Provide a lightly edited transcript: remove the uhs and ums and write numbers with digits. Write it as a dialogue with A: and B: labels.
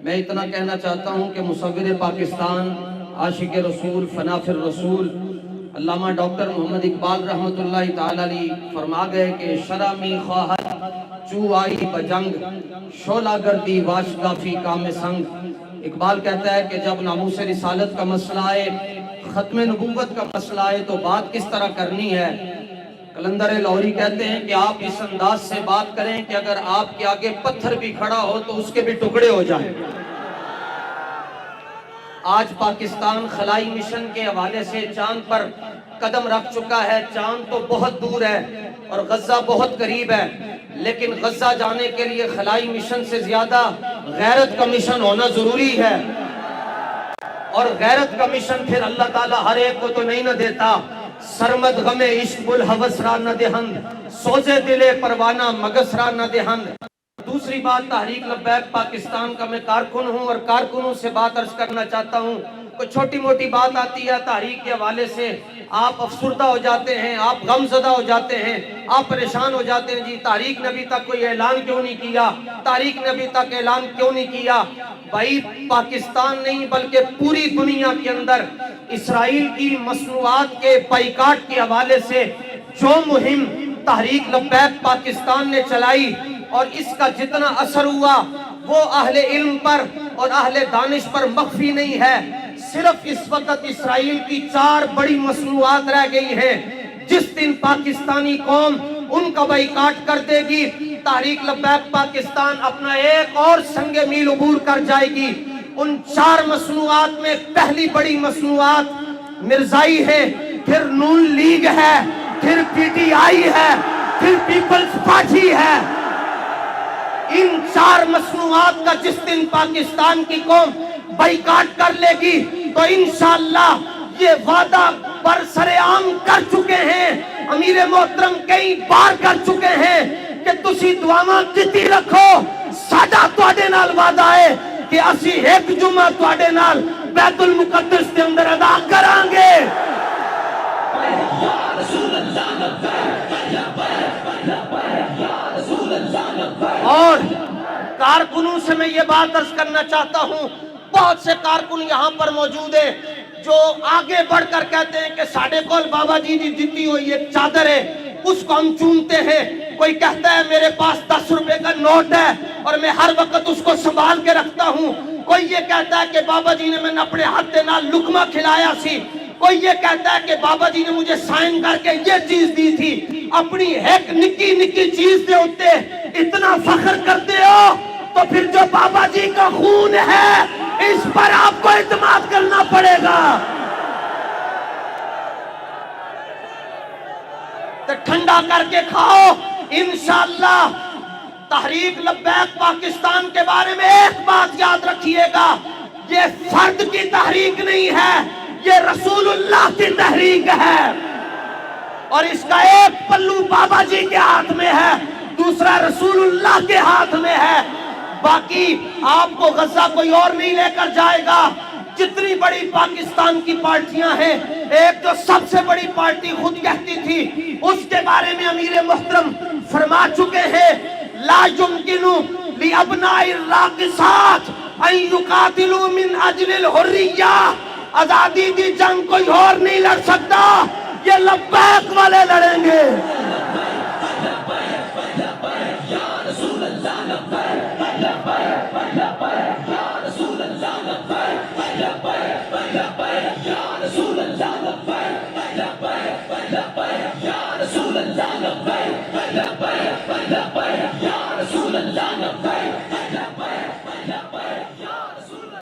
A: میں اتنا کہنا چاہتا ہوں کہ مصور پاکستان، عاشق رسول، فنافر رسول علامہ ڈاکٹر محمد اقبال رحمت اللہ تعالی علیہ فرما گئے کہ شرمی خواہد چو آئی بجنگ، شعلہ گردی واشگاہ فی کام سنگ۔ اقبال کہتا ہے کہ جب ناموس رسالت کا مسئلہ آئے، ختم نبوت کا مسئلہ آئے تو بات کس طرح کرنی ہے۔ قلندر لاہوری کہتے ہیں کہ آپ اس انداز سے بات کریں کہ اگر آپ کے آگے پتھر بھی کھڑا ہو تو اس کے بھی ٹکڑے ہو جائیں۔ آج پاکستان خلائی مشن کے حوالے سے چاند پر قدم رکھ چکا ہے۔ چاند تو بہت دور ہے اور غزہ بہت قریب ہے، لیکن غزہ جانے کے لیے خلائی مشن سے زیادہ غیرت کا مشن ہونا ضروری ہے، اور غیرت کا مشن پھر اللہ تعالیٰ ہر ایک کو تو نہیں نہ دیتا۔ سرمد غم عشق بالحوث را نہ دہند، سوزے دل پروانہ مگس را نہ دہند۔ دوسری بات، تحریک لبیک پاکستان کا میں کارکن ہوں اور کارکنوں سے بات عرض کرنا چاہتا ہوں۔ کوئی چھوٹی موٹی بات آتی ہے تحریک کے حوالے سے، آپ افسردہ ہو جاتے ہیں، آپ غم زدہ ہو جاتے ہیں، آپ پریشان ہو جاتے ہیں۔ جی تحریک نے ابھی تک کوئی اعلان کیوں نہیں کیا؟ تحریک نے ابھی تک اعلان کیوں نہیں کیا؟ بھائی پاکستان نہیں بلکہ پوری دنیا کے اندر اسرائیل کی مصنوعات کے بائیکاٹ کے حوالے سے جو مہم تحریک لبیک پاکستان نے چلائی، اور اس کا جتنا اثر ہوا وہ اہل علم پر اور اہل دانش پر مخفی نہیں ہے۔ صرف اس وقت اسرائیل کی 4 بڑی مصنوعات رہ گئی ہیں۔ جس دن پاکستانی قوم ان کا بائیکاٹ کر دے گی، تحریک لبیک پاکستان اپنا ایک اور سنگ میل عبور کر جائے گی۔ ان 4 مصنوعات میں پہلی بڑی مصنوعات مرزائی ہے، پھر نون لیگ ہے، پھر پی ٹی آئی ہے، پھر پیپلز پارٹی ہے۔ ان 4 مصنوعات کا جس دن پاکستان کی قوم بائیکاٹ کر لے گی تو انشاءاللہ یہ وعدہ برسرعام کر چکے ہیں، امیر محترم کئی بار کر چکے ہیں کہ تسی دعاواں کیتی رکھو، ساڈا تواڈے نال وعدہ ہے کہ اسی ایک جمعہ تواڈے نال بیت المقدس کے اندر ادا کران گے۔ اور کارکنوں سے میں یہ بات عرض کرنا چاہتا ہوں، بہت سے کارکن یہاں پر موجود ہیں جو آگے بڑھ کر کہتے ہیں کہ ساڑھے کول بابا جی دی دیتی ہوئی ایک چادر ہے، اس کو ہم چومتے ہیں۔ کوئی کہتا ہے میرے پاس 10 روپے کا نوٹ ہے اور میں ہر وقت اس کو سنبھال کے رکھتا ہوں۔ کوئی یہ کہتا ہے کہ بابا جی نے میں اپنے ہاتھ دے نال لقمہ کھلایا سی۔ کوئی یہ کہتا ہے کہ بابا جی نے مجھے سائن کر کے یہ چیز دی تھی۔ اپنی ایک نکی نکی چیز دے ہوتے اتنا فخر کرتے ہو تو پھر جو بابا جی کا خون ہے اس پر آپ کو اعتماد کرنا پڑے گا۔ تو ٹھنڈا کر کے کھاؤ انشاءاللہ۔ تحریک لبیک پاکستان کے بارے میں ایک بات یاد رکھیے گا، یہ فرد کی تحریک نہیں ہے، یہ رسول اللہ کی تحریک ہے، اور اس کا ایک پلو بابا جی کے ہاتھ میں ہے، دوسرا رسول اللہ کے ہاتھ میں ہے۔ باقی آپ کو غزہ کوئی اور نہیں لے کر جائے گا۔ جتنی بڑی پاکستان کی پارٹیاں ہیں، ایک جو سب سے بڑی پارٹی خود کہتی تھی، اس کے بارے میں امیر محترم فرما چکے ہیں، لا یمکن لابناء الراقصات ان یقاتلوا من اجل الحریہ۔ آزادی دی جنگ کوئی اور نہیں لڑ سکتا، یہ لبیک والے لڑیں گے۔